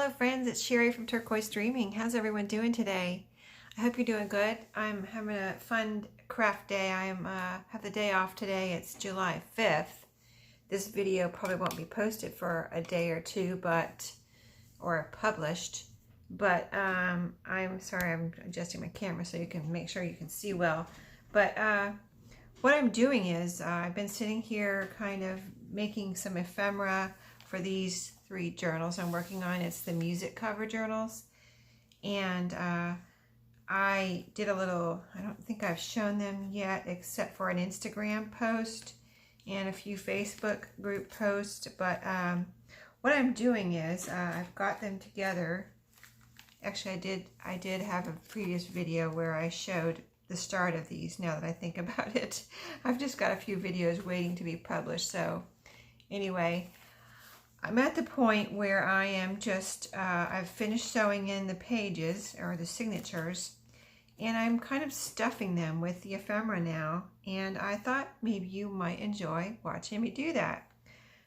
Hello friends, it's Sheree from Turquoise Dreaming. How's everyone doing today? I hope you're doing good. I'm having a fun craft day. I have the day off today. It's July 5th. This video probably won't be posted for a day or two, or published. But I'm sorry, I'm adjusting my camera so you can make sure you can see well. But what I'm doing is I've been sitting here kind of making some ephemera for these 3 journals I'm working on. It's the music cover journals, and I did a little, I don't think I've shown them yet except for an Instagram post and a few Facebook group posts, but what I'm doing is I've got them together. Actually, I did have a previous video where I showed the start of these. Now that I think about it, I've just got a few videos waiting to be published. So anyway, I'm at the point where I am just, I've finished sewing in the pages, or the signatures, and I'm kind of stuffing them with the ephemera now, and I thought maybe you might enjoy watching me do that.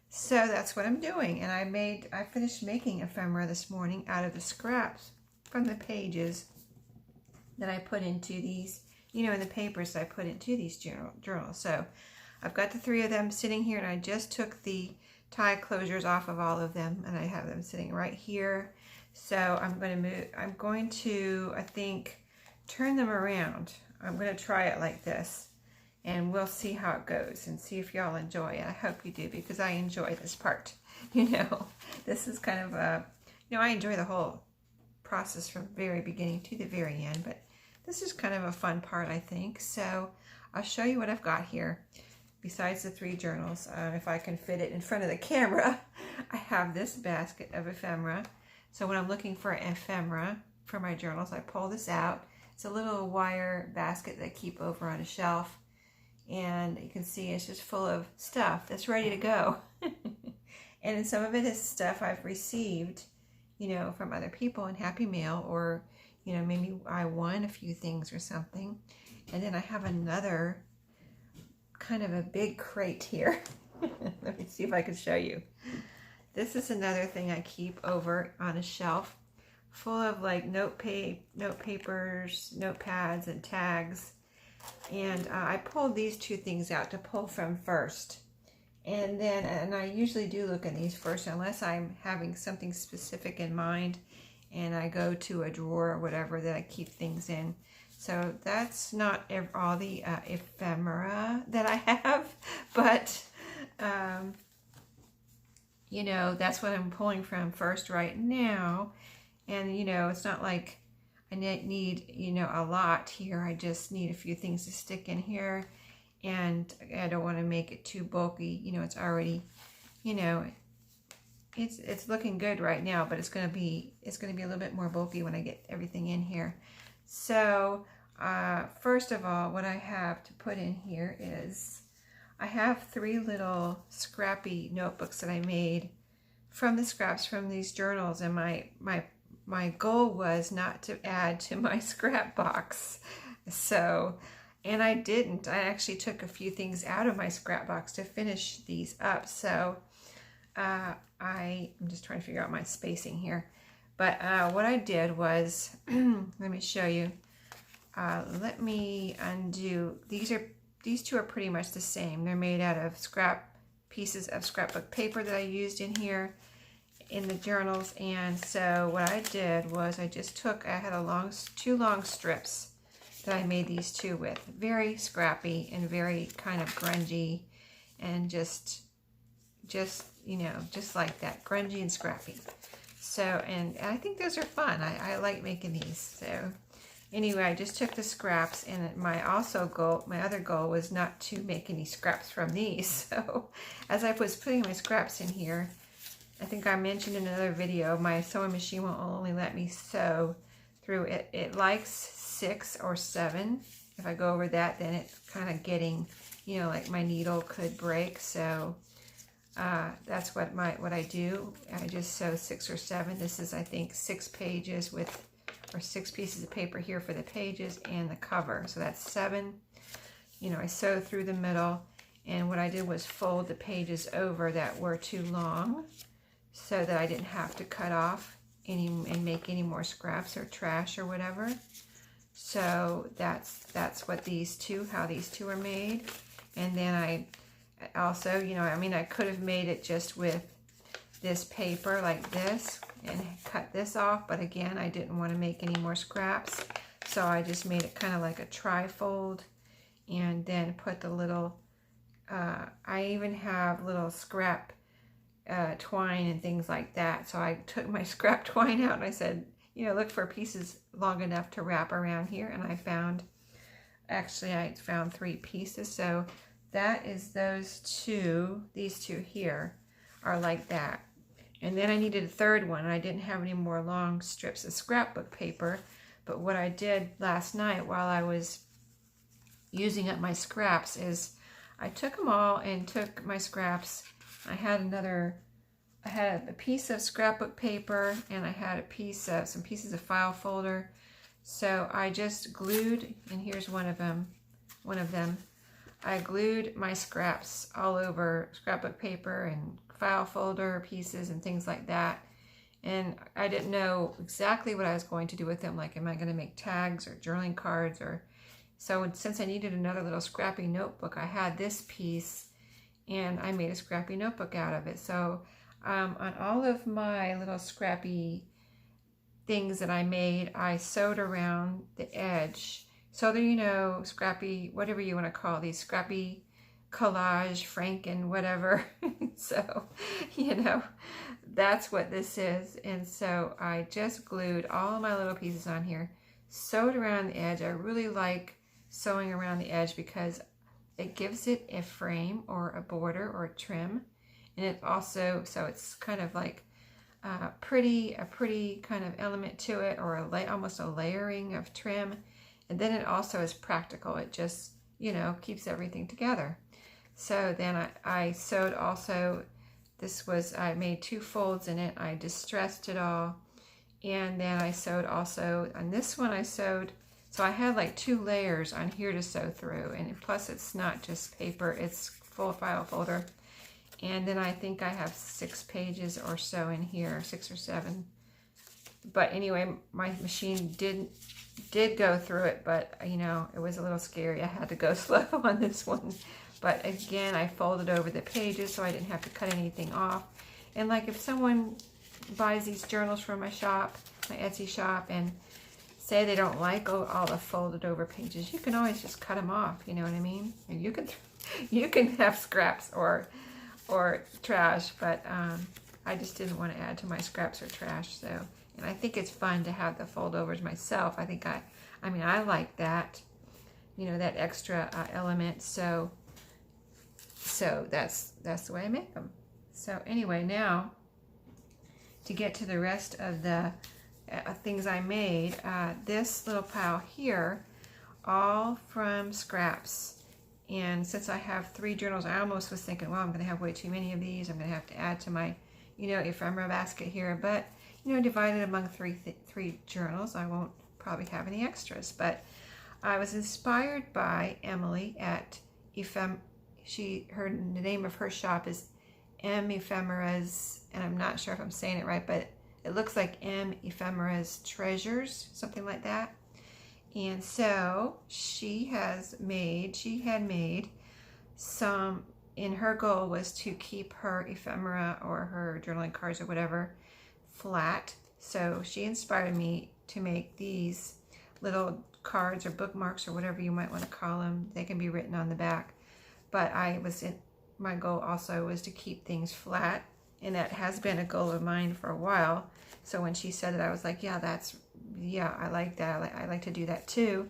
So that's what I'm doing, and I finished making ephemera this morning out of the scraps from the pages that I put into these, in the papers that I put into these journals. So I've got the 3 of them sitting here, and I just took the tie closures off of all of them, and I have them sitting right here. So I'm going to I think turn them around. I'm going to try it like this, and we'll see how it goes and see if y'all enjoy it. I hope you do, because I enjoy this part. This is kind of I enjoy the whole process from the very beginning to the very end, but this is kind of a fun part, I think. So I'll show you what I've got here. Besides the 3 journals, if I can fit it in front of the camera, I have this basket of ephemera. So when I'm looking for ephemera for my journals, I pull this out. It's a little wire basket that I keep over on a shelf. And you can see it's just full of stuff that's ready to go. And some of it is stuff I've received, from other people in Happy Mail, or, maybe I won a few things or something. And then I have another kind of a big crate here. Let me see if I can show you. This is another thing I keep over on a shelf, full of like papers, notepads, and tags. And I pulled these 2 things out to pull from first. And I usually do look in these first, unless I'm having something specific in mind, and I go to a drawer or whatever that I keep things in. So that's not all the ephemera that I have, but, that's what I'm pulling from first right now. And, it's not like I need, a lot here. I just need a few things to stick in here, and I don't want to make it too bulky. It's already, it's looking good right now, but it's going to be a little bit more bulky when I get everything in here. So first of all, what I have to put in here is I have 3 little scrappy notebooks that I made from the scraps from these journals, and my goal was not to add to my scrap box. So, and I didn't. I actually took a few things out of my scrap box to finish these up. So I'm just trying to figure out my spacing here. But what I did was, let me show you. Let me undo. These 2 are pretty much the same. They're made out of pieces of scrapbook paper that I used in here in the journals. And so what I did was I had 2 long strips that I made these 2 with. Very scrappy and very kind of grungy, and just like that, grungy and scrappy. So, and I think those are fun. I like making these. So anyway, I just took the scraps, and my other goal was not to make any scraps from these. So as I was putting my scraps in here, I think I mentioned in another video, my sewing machine will only let me sew through it. It likes 6 or 7. If I go over that, then it's kind of getting, like my needle could break. So that's what I do. I just sew 6 or 7. This is, I think, 6 pages or 6 pieces of paper here for the pages and the cover. So that's 7. I sew through the middle, and what I did was fold the pages over that were too long, so that I didn't have to cut off and make any more scraps or trash or whatever. So that's what how these two are made. And then I also, you know, I mean, I could have made it just with this paper like this and cut this off, but again, I didn't want to make any more scraps, so I just made it kind of like a tri-fold, and then put the little I even have little scrap twine and things like that. So I took my scrap twine out and I said, you know, look for pieces long enough to wrap around here, and I found, actually I found 3 pieces. So that is these two here are like that. And then I needed a third one, and I didn't have any more long strips of scrapbook paper. But what I did last night while I was using up my scraps is I took them all and took my scraps. I had a piece of scrapbook paper, and I had some pieces of file folder. So I just glued, and here's one of them. I glued my scraps all over scrapbook paper and file folder pieces and things like that. And I didn't know exactly what I was going to do with them. Like, am I going to make tags or journaling cards? Or so since I needed another little scrappy notebook, I had this piece, and I made a scrappy notebook out of it. So on all of my little scrappy things that I made, I sewed around the edge. So that, you know, scrappy, whatever you want to call these, scrappy collage, Franken, whatever. So, you know, that's what this is. And so I just glued all my little pieces on here, sewed around the edge. I really like sewing around the edge because it gives it a frame or a border or a trim. And it also, so it's kind of like a pretty kind of element to it, or almost a layering of trim. And then it also is practical. It just, you know, keeps everything together. So then I sewed also, I made 2 folds in it. I distressed it all. And then I sewed also, on this one I sewed, so I had like 2 layers on here to sew through. And plus it's not just paper, it's full file folder. And then I think I have 6 pages or so in here, 6 or 7. But anyway, my machine did go through it, but you know, it was a little scary. I had to go slow on this one. But again, I folded over the pages so I didn't have to cut anything off. And like, if someone buys these journals from my shop, my Etsy shop, and say they don't like all the folded over pages, you can always just cut them off, you know what I mean? And you can have scraps or trash, but I just didn't want to add to my scraps or trash. So, and I think it's fun to have the fold overs myself. I think I mean, I like that, you know, that extra element. So that's the way I make them. So anyway, now to get to the rest of the things I made, this little pile here, all from scraps. And since I have 3 journals, I almost was thinking, well, I'm going to have way too many of these. I'm going to have to add to my, you know, ephemera basket here. But, you know, divided among 3 journals, I won't probably have any extras. But I was inspired by Emily at the name of her shop is M Ephemera's, and I'm not sure if I'm saying it right, but it looks like M Ephemera's Treasures, something like that. And so she had made some, and her goal was to keep her ephemera or her journaling cards or whatever flat. So she inspired me to make these little cards or bookmarks or whatever you might want to call them. They can be written on the back. But my goal also was to keep things flat, and that has been a goal of mine for a while. So when she said it, I was like, yeah, I like that. I like to do that too.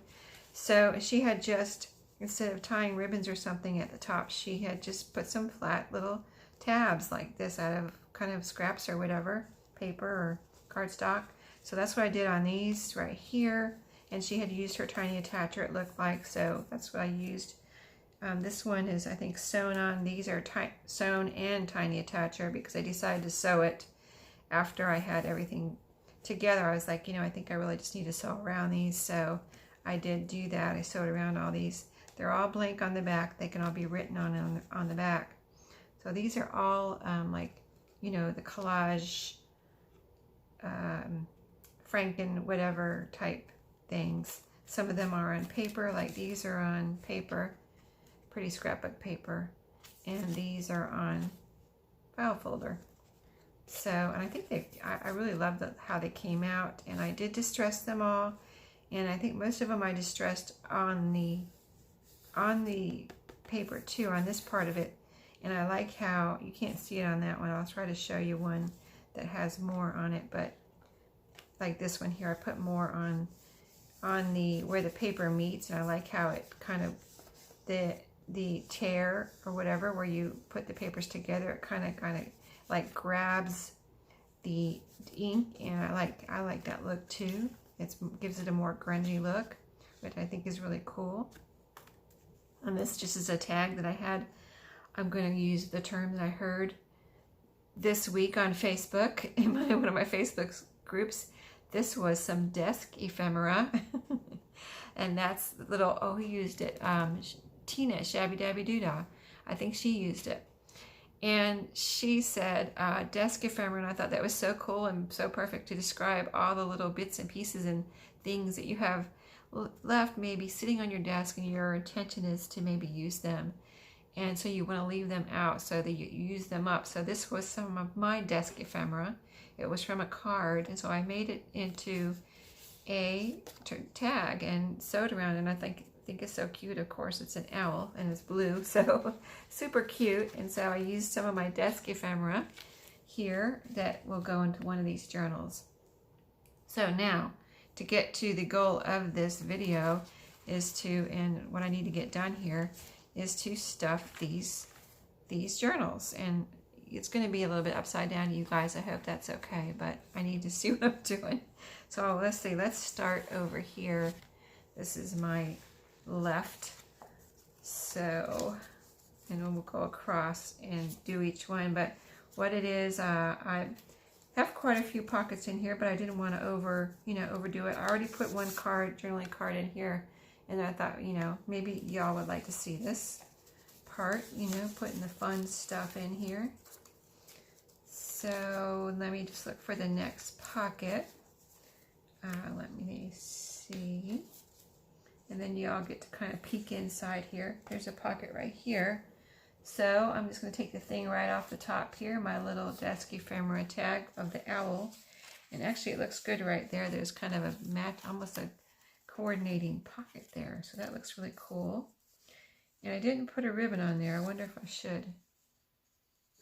So she had just, instead of tying ribbons or something at the top, she had just put some flat little tabs like this out of kind of scraps or whatever, paper or cardstock. So that's what I did on these right here. And she had used her tiny attacher, it looked like, so that's what I used. This one is, I think, sewn on. These are sewn and tiny attacher because I decided to sew it after I had everything together. I was like, you know, I think I really just need to sew around these. So I did do that. I sewed around all these. They're all blank on the back. They can all be written on the back. So these are all like, you know, the collage Franken whatever type things. Some of them are on paper, like these are on paper, pretty scrapbook paper, and these are on file folder. So, and I think I really love how they came out, and I did distress them all, and I think most of them I distressed on the paper too, on this part of it. And I like how, you can't see it on that one, I'll try to show you one that has more on it, but like this one here, I put more on the where the paper meets, and I like how it kind of, the tear or whatever where you put the papers together, it kind of like grabs the ink, and I like that look too. It gives it a more grungy look, which I think is really cool. And this just is a tag that I had. I'm going to use the term that I heard this week on Facebook in one of my Facebook groups. This was some desk ephemera, and that's little, oh, he used it, Tina, Shabby Dabby Doodah, I think she used it. And she said desk ephemera, and I thought that was so cool and so perfect to describe all the little bits and pieces and things that you have left maybe sitting on your desk, and your intention is to maybe use them. And so you want to leave them out so that you use them up. So this was some of my desk ephemera. It was from a card, and so I made it into a tag and sewed around, and I think it's so cute. Of course, it's an owl and it's blue, so super cute. And so I used some of my desk ephemera here that will go into one of these journals. So now, to get to the goal of this video is to, and what I need to get done here is to stuff these journals. And it's going to be a little bit upside down, you guys. I hope that's okay, but I need to see what I'm doing. So let's see, let's start over here. This is my left. So, and then we'll go across and do each one. But what it is, I have quite a few pockets in here, but I didn't want to overdo it. I already put one journaling card in here, and I thought, maybe y'all would like to see this part, putting the fun stuff in here. So let me just look for the next pocket. Let me see. And then y'all get to kind of peek inside here. There's a pocket right here. So I'm just going to take the thing right off the top here, my little desk ephemera tag of the owl. And actually it looks good right there. There's kind of a match, almost a coordinating pocket there. So that looks really cool. And I didn't put a ribbon on there. I wonder if I should.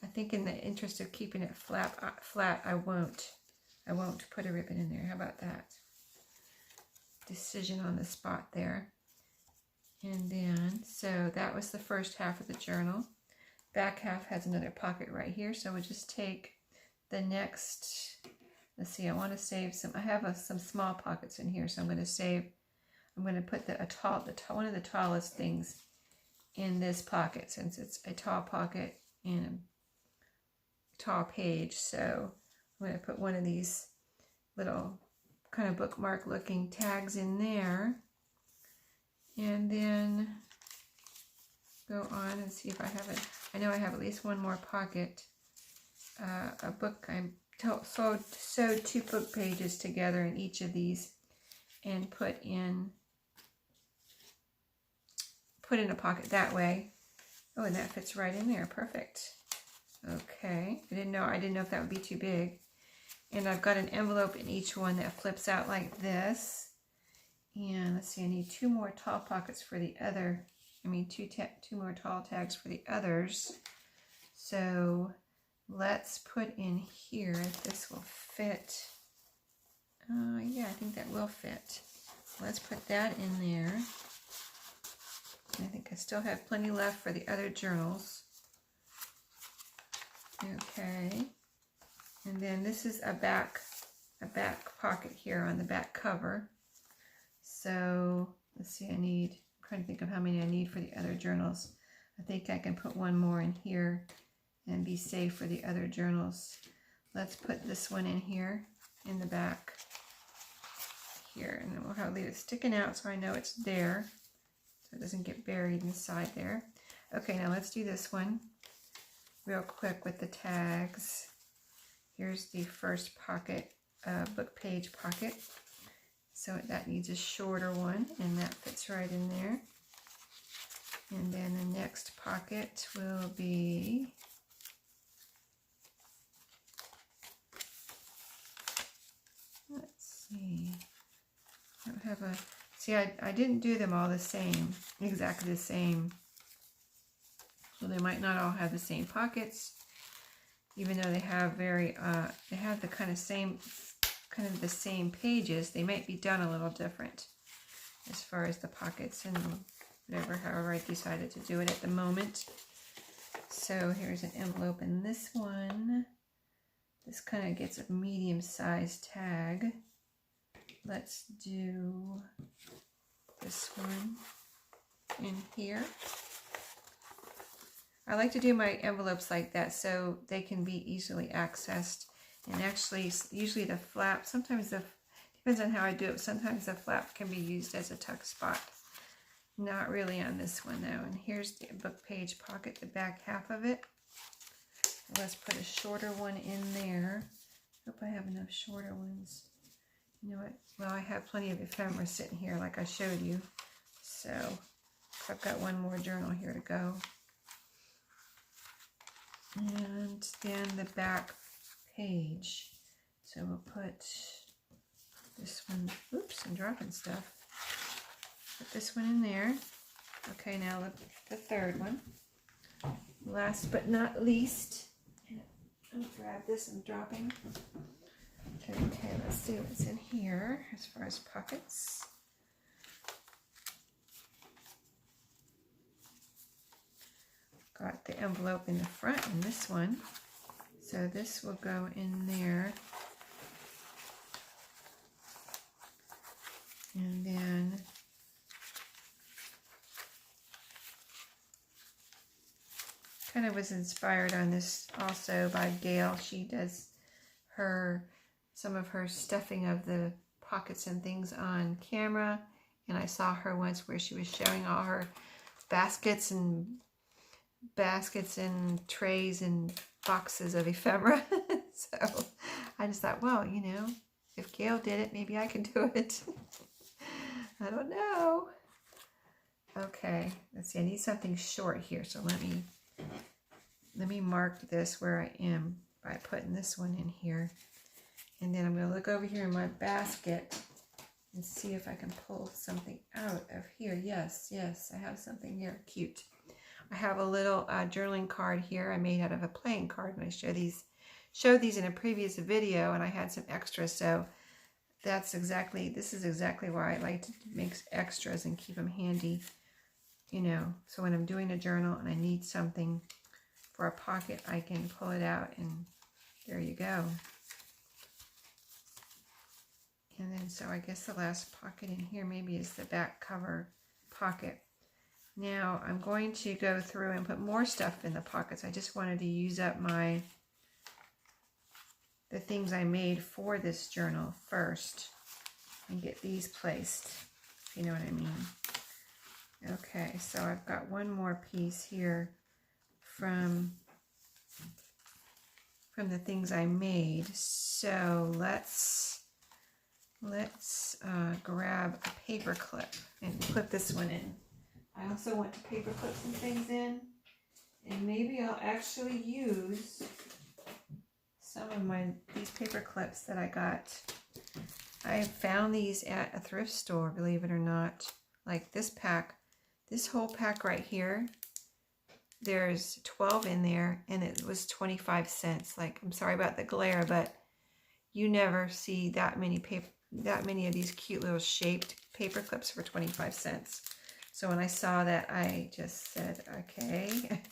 I think in the interest of keeping it flat, I won't put a ribbon in there. How about that? Decision on the spot there. And then, so that was the first half of the journal. Back half has another pocket right here. So we'll just take the next, let's see, I want to save some, I have some small pockets in here. So I'm going to put one of the tallest things in this pocket, since it's a tall pocket and a tall page. So I'm going to put one of these little kind of bookmark looking tags in there, and then go on and see if I have it. I know I have at least one more pocket, a book. I sewed 2 book pages together in each of these and put in a pocket that way. Oh, and that fits right in there. Perfect. Okay, I didn't know if that would be too big. And I've got an envelope in each one that flips out like this. And let's see, I need 2 more tall pockets for the other, two more tall tags for the others. So let's put in here, if this will fit. Yeah, I think that will fit. Let's put that in there. I think I still have plenty left for the other journals. Okay, and then this is a back pocket here on the back cover. So let's see, I'm trying to think of how many I need for the other journals. I think I can put one more in here and be safe for the other journals. Let's put this one in here in the back here, and then we'll leave it sticking out so I know it's there, so it doesn't get buried inside there. Okay, now let's do this one real quick with the tags. Here's the first pocket book page pocket. So that needs a shorter one, and that fits right in there. And then the next pocket will be let's see. I don't have a see. I didn't do them all the same, exactly the same. So they might not all have the same pockets, even though they have they have the kind of the same pages. They might be done a little different as far as the pockets and whatever, however I decided to do it at the moment. So here's an envelope in this one. This kind of gets a medium-sized tag. Let's do this one in here. I like to do my envelopes like that so they can be easily accessed. And actually, usually the flap, sometimes depends on how I do it, sometimes the flap can be used as a tuck spot. Not really on this one though. And here's the book page pocket, the back half of it. Let's put a shorter one in there. Hope I have enough shorter ones. You know what? Well, I have plenty of ephemera sitting here like I showed you. So I've got one more journal here to go. And then the back page. So we'll put this one, oops, I'm dropping stuff. Put this one in there. Okay, now the third one. Last but not least, I'll grab this, I'm dropping. Okay, let's see what's in here as far as pockets. Got the envelope in the front in this one. So this will go in there. And then kind of was inspired on this also by Gail. She does some of her stuffing of the pockets and things on camera. And I saw her once where she was showing all her baskets and trays and boxes of ephemera. So I just thought, well, you know, if Gail did it, maybe I can do it. I don't know. Okay, let's see. I need something short here, so let me mark this where I am by putting this one in here. And then I'm going to look over here in my basket and see if I can pull something out of here. Yes, I have something here. Cute. I have a little journaling card here I made out of a playing card, and I showed these in a previous video, and I had some extras. So this is exactly why I like to make extras and keep them handy, you know. So when I'm doing a journal and I need something for a pocket, I can pull it out, and there you go. And then, so I guess the last pocket in here maybe is the back cover pocket. Now I'm going to go through and put more stuff in the pockets. I just wanted to use up the things I made for this journal first and get these placed, if you know what I mean. Okay, so I've got one more piece here from the things I made. So let's grab a paper clip and clip this one in. I also want to paper clip some things in, and maybe I'll actually use some of these paper clips that I got. I found these at a thrift store, believe it or not. Like this pack, this whole pack right here, there's 12 in there, and it was 25 cents. Like, I'm sorry about the glare, but you never see that many of these cute little shaped paper clips for 25 cents. So when I saw that, I just said, okay,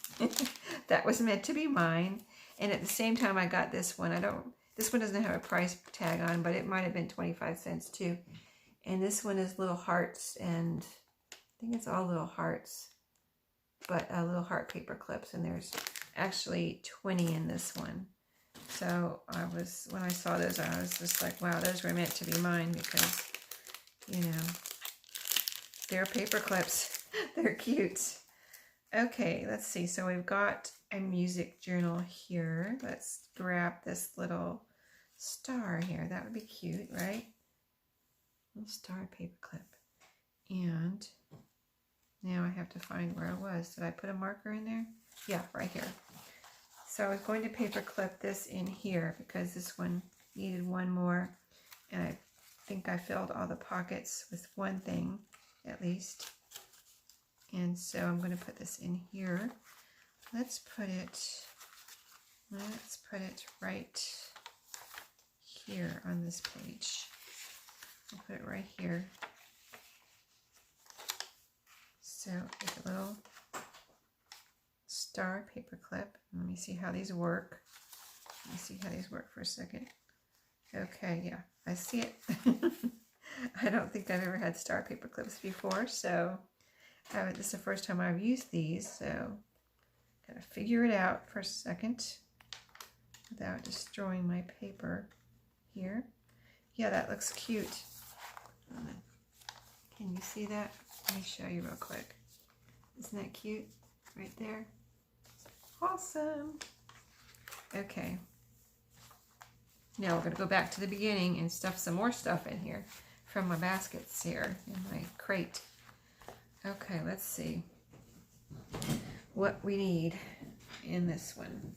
that was meant to be mine. And at the same time, I got this one. This one doesn't have a price tag on, but it might have been 25 cents too. And this one is little hearts, and I think it's all little hearts, but little heart paper clips. And there's actually 20 in this one. So when I saw those, I was just like, wow, those were meant to be mine, because, you know, they're paper clips. They're cute. Okay, let's see. So we've got a music journal here. Let's grab this little star here. That would be cute, right? Little star paper clip. And now I have to find where I was. Did I put a marker in there? Yeah, right here. So I was going to paper clip this in here because this one needed one more. And I think I filled all the pockets with one thing at least. And so I'm going to put this in here. Let's put it right here on this page. I'll put it right here. So it's a little star paper clip. Let me see how these work. Let me see how these work for a second. Okay, yeah, I see it. I don't think I've ever had star paper clips before, so this is the first time I've used these, so gotta figure it out for a second without destroying my paper here. Yeah, that looks cute. Can you see that? Let me show you real quick. Isn't that cute? Right there. Awesome. Okay. Now we're going to go back to the beginning and stuff some more stuff in here from my baskets here in my crate. Okay, let's see what we need in this one.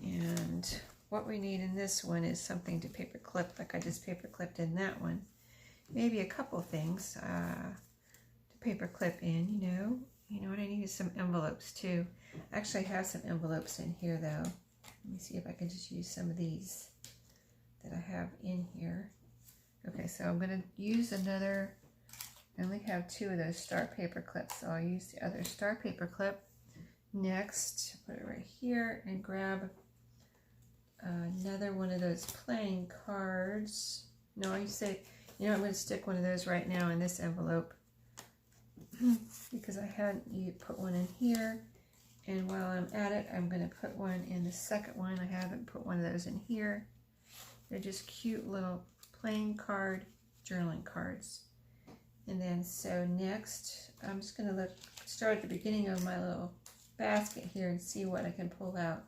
And what we need in this one is something to paper clip like I just paper clipped in that one. Maybe a couple things to paper clip in, You know what I need is some envelopes too. Actually, I have some envelopes in here though. Let me see if I can just use some of these that I have in here. Okay, so I'm going to use another, I only have 2 of those star paper clips, so I'll use the other star paper clip. Next, put it right here and grab another one of those playing cards. No, I'm going to stick one of those right now in this envelope because I hadn't put one in here. And while I'm at it, I'm going to put one in the second one. I haven't put one of those in here. They're just cute little playing card journaling cards. And then so next, I'm just going to start at the beginning of my little basket here and see what I can pull out.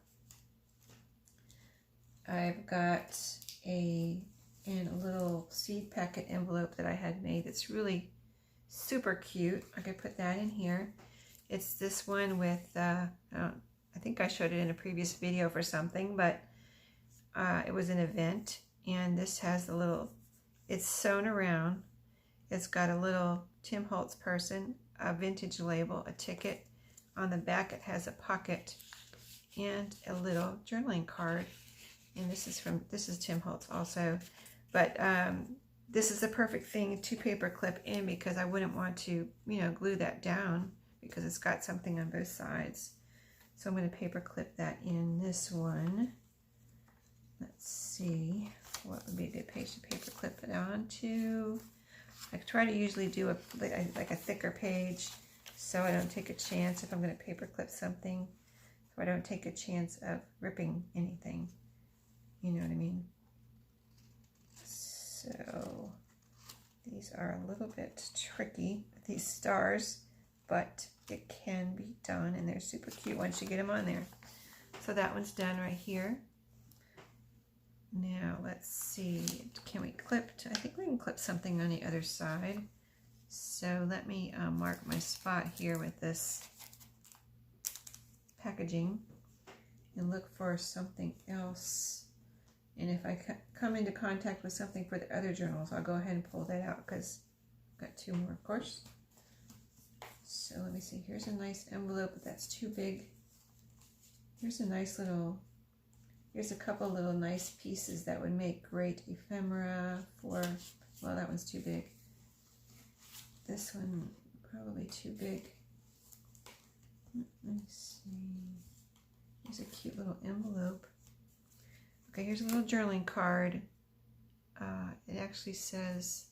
I've got a little seed packet envelope that I had made that's really super cute. I could put that in here. It's this one with, I think I showed it in a previous video for something, but it was an event. And this has the little, it's sewn around. It's got a little Tim Holtz person, a vintage label, a ticket. On the back it has a pocket and a little journaling card. And this is Tim Holtz also. But this is the perfect thing to paper clip in because I wouldn't want to, glue that down because it's got something on both sides. So I'm going to paper clip that in this one. Let's see what would be a good page to paper clip it onto. I try to usually do like a thicker page so I don't take a chance if I'm going to paper clip something. So I don't take a chance of ripping anything. You know what I mean? So these are a little bit tricky, these stars, but it can be done and they're super cute once you get them on there. So that one's done right here. Now let's see, can we clip, I think we can clip something on the other side. So let me mark my spot here with this packaging and look for something else. And if I come into contact with something for the other journals, I'll go ahead and pull that out because I've got 2 more, of course. So let me see, here's a nice envelope, but that's too big. Here's a nice little, here's a couple little nice pieces that would make great ephemera for, well, that one's too big. This one, probably too big. Let me see. Here's a cute little envelope. Okay, here's a little journaling card. It actually says,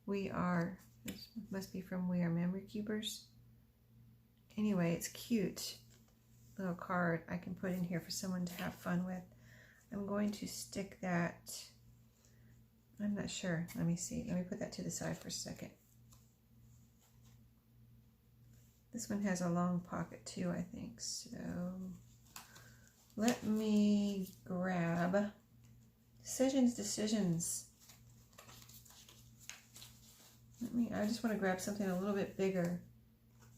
this must be from We Are Memory Keepers. Anyway, it's cute. Little card I can put in here for someone to have fun with. I'm going to stick that, I'm not sure. Let me see. Let me put that to the side for a second. This one has a long pocket too, I think. So let me grab Decisions. I just want to grab something a little bit bigger.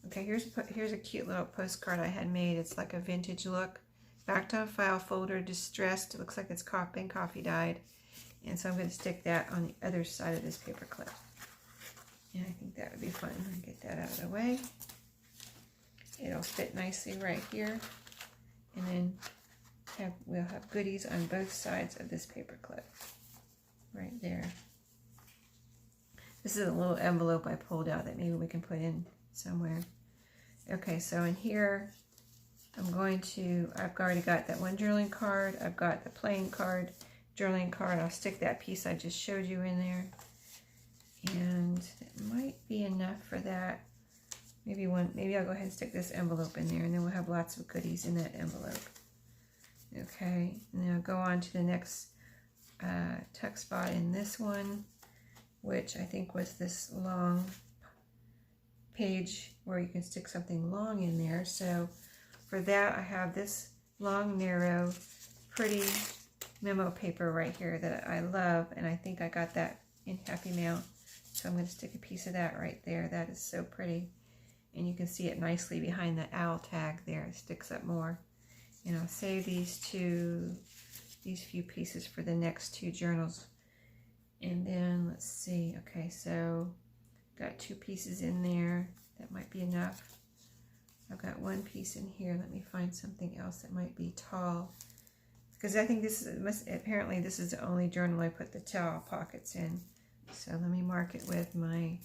Okay, here's a cute little postcard I had made. It's like a vintage look. Backed on file folder, distressed. It looks like it's been coffee dyed. And so I'm going to stick that on the other side of this paper clip. And I think that would be fun. I'll get that out of the way. It'll fit nicely right here. And then we'll have goodies on both sides of this paper clip. Right there. This is a little envelope I pulled out that maybe we can put in somewhere. Okay, so in here, I've already got that one journaling card. I've got the playing card, journaling card. I'll stick that piece I just showed you in there. And it might be enough for that. Maybe I'll go ahead and stick this envelope in there, and then we'll have lots of goodies in that envelope. Okay, and then I'll go on to the next tuck spot in this one, which I think was this long page where you can stick something long in there. So for that, I have this long, narrow, pretty memo paper right here that I love, and I think I got that in Happy Mail. So I'm going to stick a piece of that right there. That is so pretty. And you can see it nicely behind the owl tag there. It sticks up more. And I'll save these few pieces for the next two journals. And then let's see. Okay, so got 2 pieces in there. That might be enough. I've got 1 piece in here. Let me find something else that might be tall. Because I think apparently this is the only journal I put the towel pockets in. So let me mark it with my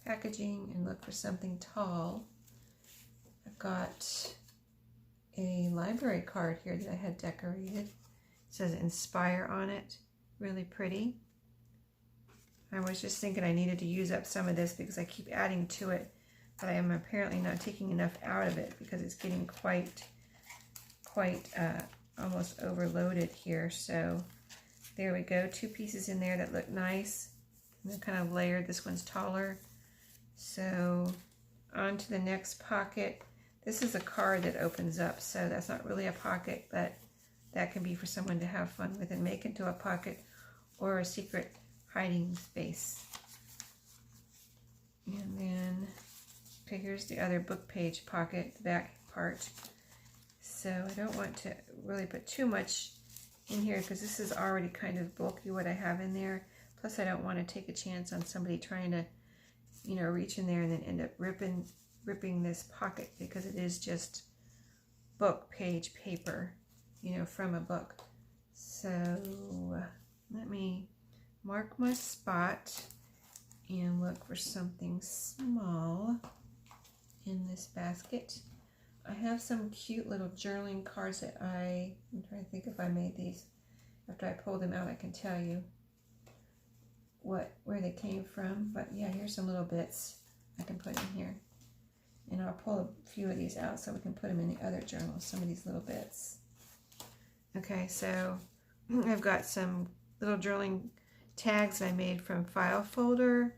packaging and look for something tall. I've got a library card here that I had decorated. It says Inspire on it. Really pretty. I was just thinking I needed to use up some of this because I keep adding to it, but I am apparently not taking enough out of it because it's getting quite almost overloaded here. So there we go. 2 pieces in there that look nice. And they're kind of layered. This one's taller. So on to the next pocket. This is a card that opens up, so that's not really a pocket, but that can be for someone to have fun with and make into a pocket or a secret hiding space. And then, okay, here's the other book page pocket, the back part. So I don't want to really put too much in here because this is already kind of bulky what I have in there. Plus I don't want to take a chance on somebody trying to, reach in there and then end up ripping this pocket because it is just book page paper, from a book. So let me mark my spot and look for something small in this basket. I have some cute little journaling cards that I'm trying to think if I made these. After I pull them out, I can tell you where they came from. But yeah, here's some little bits I can put in here. And I'll pull a few of these out so we can put them in the other journals, some of these little bits. Okay, so I've got some little journaling tags I made from file folder.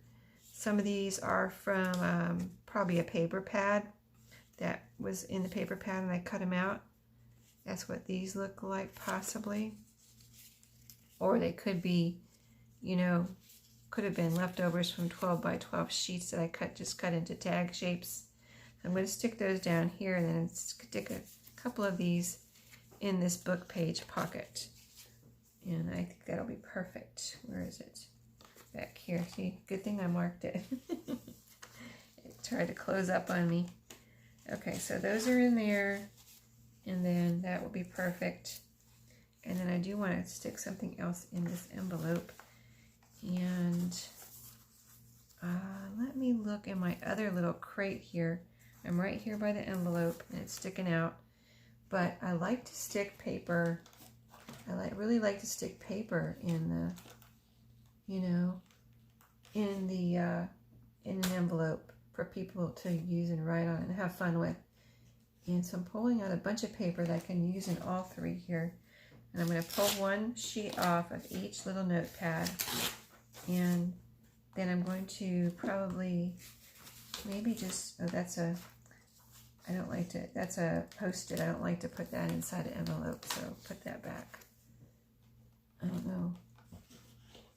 Some of these are from probably a paper pad that was in the paper pad and I cut them out. That's what these look like possibly. Or they could be, could have been leftovers from 12 by 12 sheets that I just cut into tag shapes. I'm going to stick those down here and then stick a couple of these in this book page pocket. And I think that'll be perfect. Where is it? Back here. See, good thing I marked it. It tried to close up on me. Okay, so those are in there. And then that will be perfect. And then I do want to stick something else in this envelope. And let me look in my other little crate here. I'm right here by the envelope and it's sticking out. But I like to stick paper. Really like to stick paper in the, in an envelope for people to use and write on and have fun with. And so I'm pulling out a bunch of paper that I can use in all 3 here. And I'm going to pull 1 sheet off of each little notepad. And then I'm going to probably maybe just, that's a Post-it. I don't like to put that inside an envelope, so put that back. I don't know.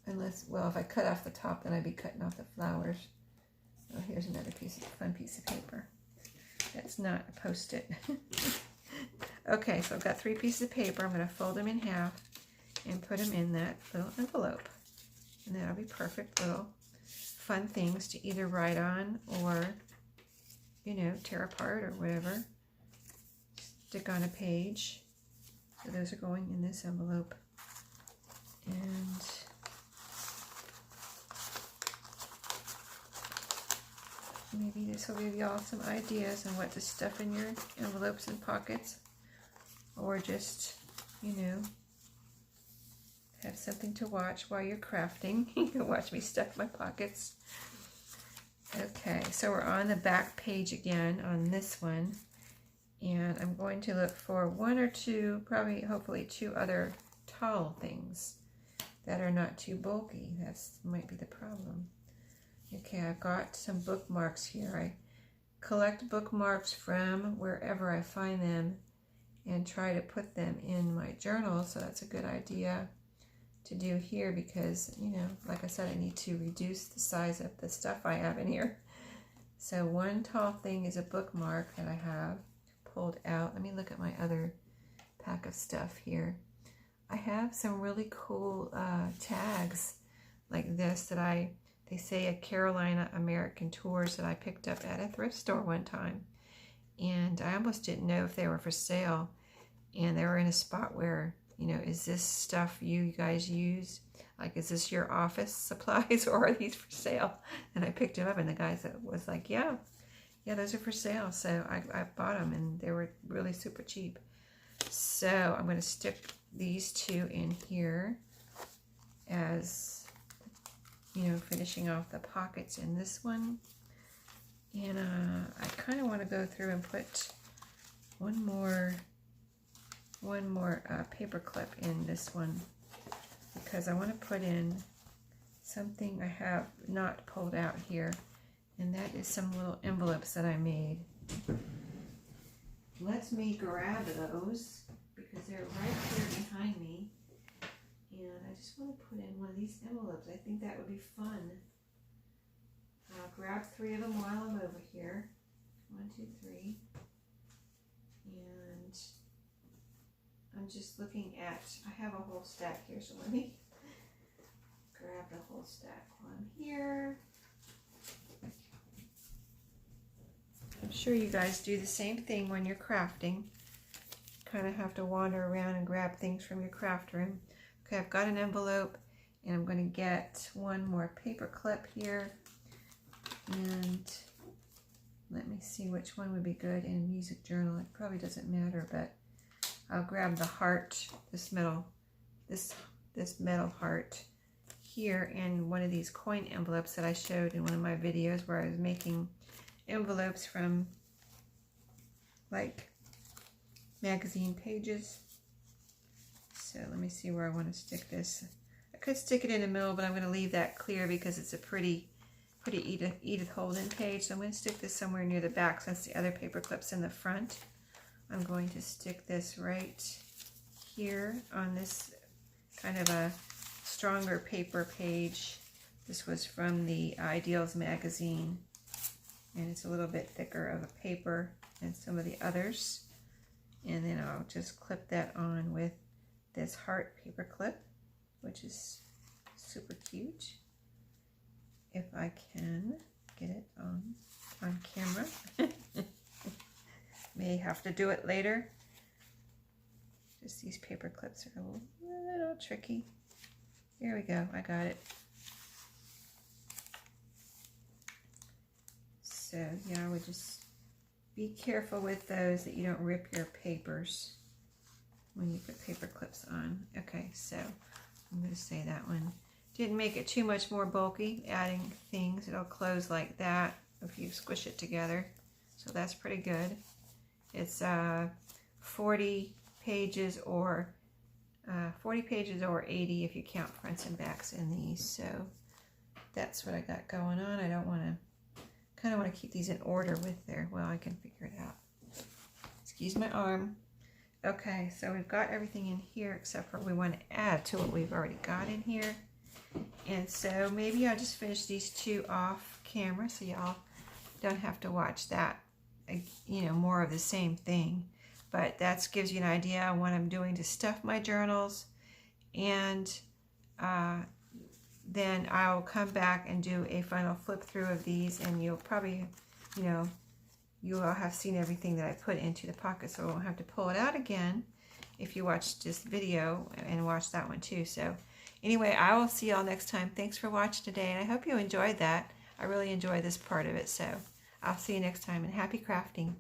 Unless, well, if I cut off the top, then I'd be cutting off the flowers. Oh, here's another fun piece of paper. That's not a Post-it. Okay, so I've got 3 pieces of paper. I'm going to fold them in half and put them in that little envelope. And that'll be perfect little fun things to either write on or, you know, tear apart or whatever. Stick on a page. So those are going in this envelope. And maybe this will give you all some ideas on what to stuff in your envelopes and pockets, or just, you know, have something to watch while you're crafting. You can watch me stuff my pockets. Okay, so we're on the back page again on this one, and I'm going to look for 1 or 2, probably hopefully 2 other tall things that are not too bulky. That's might be the problem. Okay, I've got some bookmarks here. I collect bookmarks from wherever I find them and try to put them in my journal, so that's a good idea to do here because, you know, like I said, I need to reduce the size of the stuff I have in here. So one tall thing is a bookmark that I have pulled out. Let me look at my other pack of stuff here. I have some really cool tags like this that they say a Carolina American Tours that I picked up at a thrift store one time. And I almost didn't know if they were for sale. And they were in a spot where, you know, is this stuff you guys use? Like, is this your office supplies or are these for sale? And I picked them up and the guy was like, yeah, those are for sale. So I bought them and they were really super cheap. So I'm going to stick these 2 in here as, you know, finishing off the pockets in this one. And I kind of want to go through and put one more paper clip in this one because I want to put in something I have not pulled out here, and that is some little envelopes that I made. Let me grab those because they're right here behind me, and I just want to put in one of these envelopes. I think that would be fun. I'll grab 3 of them while I'm over here. 1, 2, 3. And I'm just looking at, I have a whole stack here, so let me grab the whole stack while I'm here. I'm sure you guys do the same thing when you're crafting. Kind of have to wander around and grab things from your craft room. Okay, I've got an envelope, and I'm going to get one more paper clip here. And let me see which one would be good in a music journal. It probably doesn't matter, but I'll grab the heart, this metal heart here in one of these coin envelopes that I showed in one of my videos where I was making envelopes from like magazine pages. So let me see where I want to stick this. I could stick it in the middle, but I'm going to leave that clear because it's a pretty Edith Holden page. So I'm going to stick this somewhere near the back since the other paper clip's in the front. I'm going to stick this right here on this kind of a stronger paper page. This was from the Ideals magazine, and it's a little bit thicker of a paper than some of the others. And then I'll just clip that on with this heart paper clip, which is super cute. If I can get it on camera. May have to do it later. Just these paper clips are a little tricky. There we go, I got it. So yeah, I would just be careful with those that you don't rip your papers when you put paper clips on. Okay, so I'm going to say that one. Didn't make it too much more bulky, adding things. It'll close like that if you squish it together. So that's pretty good. It's 40 pages or 80 if you count fronts and backs in these. So that's what I got going on. I don't want to, kind of want to keep these in order with their, well, I can figure it out. Excuse my arm. Okay, so we've got everything in here except for we want to add to what we've already got in here. And so maybe I'll just finish these two off camera so y'all don't have to watch that, you know, more of the same thing. But that gives you an idea on what I'm doing to stuff my journals. And then I'll come back and do a final flip through of these, and you'll probably, you know, you will have seen everything that I put into the pocket, so I won't have to pull it out again if you watch this video and watch that one too. So anyway, I will see y'all next time. Thanks for watching today, and I hope you enjoyed that. I really enjoyed this part of it, so I'll see you next time, and happy crafting.